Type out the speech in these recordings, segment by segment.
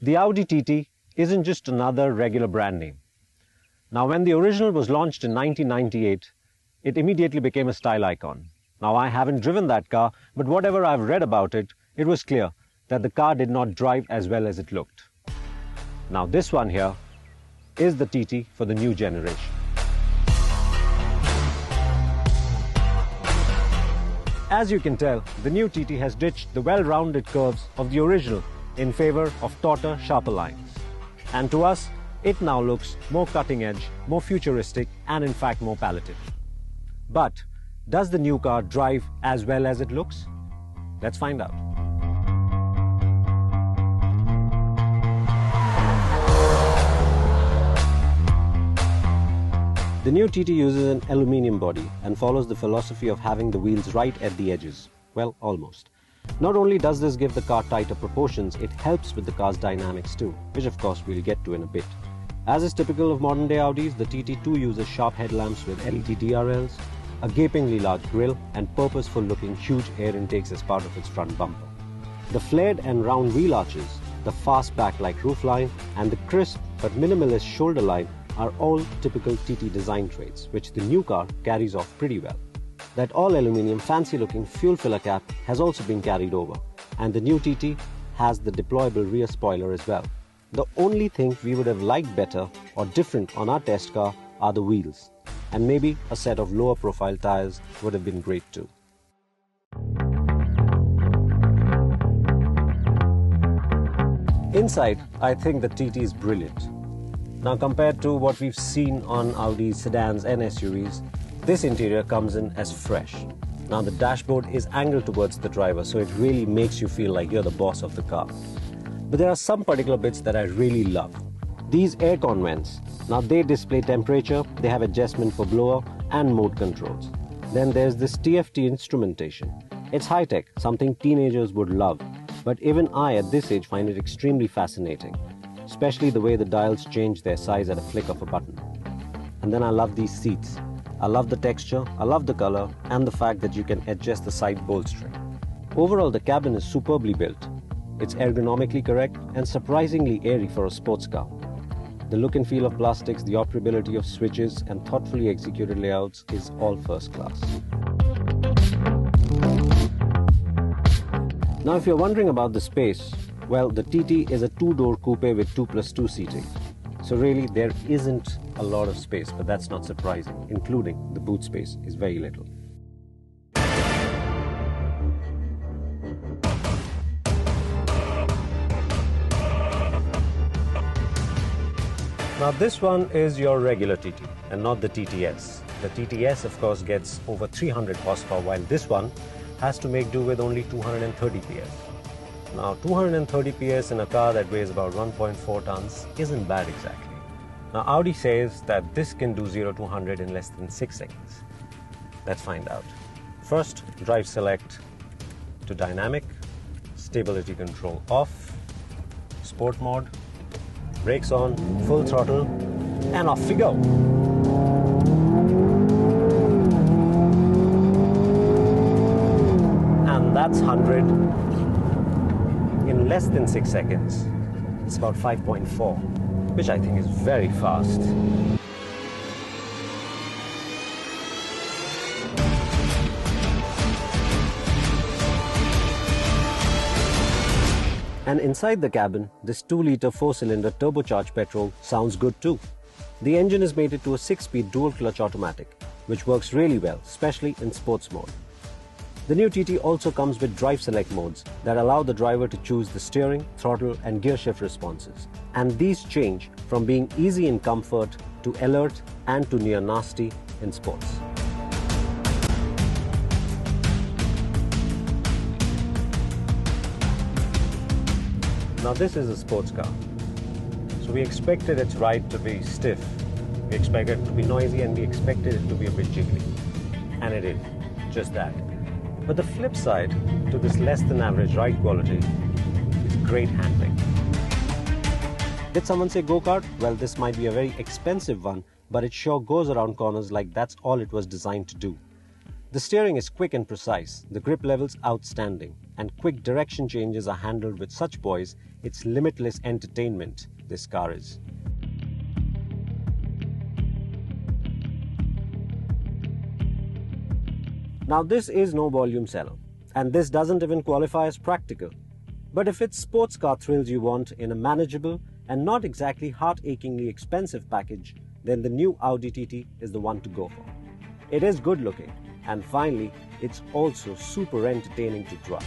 The Audi TT isn't just another regular brand name. Now, when the original was launched in 1998, it immediately became a style icon. Now, I haven't driven that car, but whatever I've read about it, it was clear that the car did not drive as well as it looked. Now, this one here is the TT for the new generation. As you can tell, the new TT has ditched the well-rounded curves of the original in favor of tauter, sharper lines. And to us, it now looks more cutting edge, more futuristic, and in fact more palatable. But does the new car drive as well as it looks? Let's find out. The new TT uses an aluminium body and follows the philosophy of having the wheels right at the edges. Well, almost. Not only does this give the car tighter proportions, it helps with the car's dynamics too, which of course we'll get to in a bit. As is typical of modern day Audis, the TT2 uses sharp headlamps with LED DRLs, a gapingly large grille, and purposeful looking huge air intakes as part of its front bumper. The flared and round wheel arches, the fast back-like roofline, and the crisp but minimalist shoulder line are all typical TT design traits, which the new car carries off pretty well. That all-aluminium fancy-looking fuel filler cap has also been carried over, and the new TT has the deployable rear spoiler as well. The only thing we would have liked better or different on our test car are the wheels, and maybe a set of lower profile tires would have been great too. Inside, I think the TT is brilliant. Now, compared to what we've seen on Audi sedans and SUVs, this interior comes in as fresh. Now, the dashboard is angled towards the driver, so it really makes you feel like you're the boss of the car. But there are some particular bits that I really love. These aircon vents. Now, they display temperature, they have adjustment for blower and mode controls. Then there's this TFT instrumentation. It's high-tech, something teenagers would love. But even I at this age find it extremely fascinating, especially the way the dials change their size at a flick of a button. And then I love these seats. I love the texture, I love the color, and the fact that you can adjust the side bolstering. Overall, the cabin is superbly built. It's ergonomically correct and surprisingly airy for a sports car. The look and feel of plastics, the operability of switches, and thoughtfully executed layouts is all first class. Now, if you're wondering about the space, well, the TT is a two-door coupe with 2+2 seating. So really, there isn't a lot of space, but that's not surprising, including the boot space is very little. Now, this one is your regular TT and not the TTS. The TTS, of course, gets over 300 horsepower, while this one has to make do with only 230 PS. Now, 230 PS in a car that weighs about 1.4 tons isn't bad exactly. Now, Audi says that this can do 0 to 100 in less than 6 seconds. Let's find out. First, drive select to dynamic, stability control off, sport mode, brakes on, full throttle, and off we go. And that's 100 in less than 6 seconds. It's about 5.4, which I think is very fast. And inside the cabin, this 2-liter 4-cylinder turbocharged petrol sounds good too. The engine is mated to a 6-speed dual-clutch automatic, which works really well, especially in sports mode. The new TT also comes with drive select modes that allow the driver to choose the steering, throttle, and gear shift responses. And these change from being easy in comfort to alert and to near nasty in sports. Now, this is a sports car, so we expected its ride to be stiff, we expected it to be noisy, and we expected it to be a bit jiggly. And it is, just that. But the flip side to this less than average ride quality is great handling. Did someone say go-kart? Well, this might be a very expensive one, but it sure goes around corners like that's all it was designed to do. The steering is quick and precise, the grip level's outstanding, and quick direction changes are handled with such poise, it's limitless entertainment, this car is. Now this is no volume seller, and this doesn't even qualify as practical. But if it's sports car thrills you want in a manageable and not exactly heart-achingly expensive package, then the new Audi TT is the one to go for. It is good looking, and finally, it's also super entertaining to drive.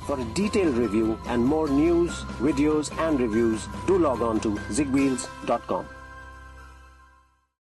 For a detailed review and more news, videos and reviews, do log on to ZigWheels.com.